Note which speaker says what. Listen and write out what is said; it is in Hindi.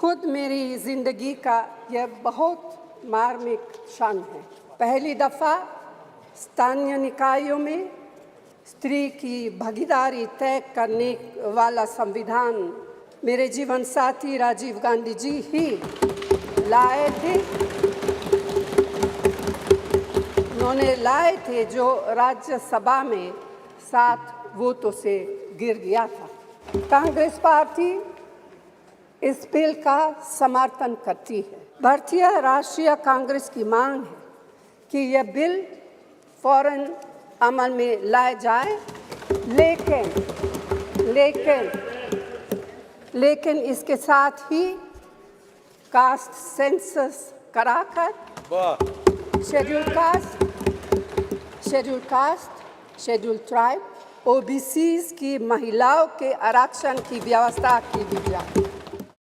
Speaker 1: खुद मेरी जिंदगी का यह बहुत मार्मिक क्षण है। पहली दफ़ा स्थानीय निकायों में स्त्री की भागीदारी तय करने वाला संविधान मेरे जीवन साथी राजीव गांधी जी ही लाए थे। उन्होंने लाए थे जो राज्यसभा में 7 वोटों से गिर गया था। कांग्रेस पार्टी इस बिल का समर्थन करती है। भारतीय राष्ट्रीय कांग्रेस की मांग है कि यह बिल फौरन अमल में लाया जाए, लेकिन इसके साथ ही कास्ट सेंसस कराकर schedule caste, schedule tribe, OBCs की महिलाओं के आरक्षण की व्यवस्था की भी जाए।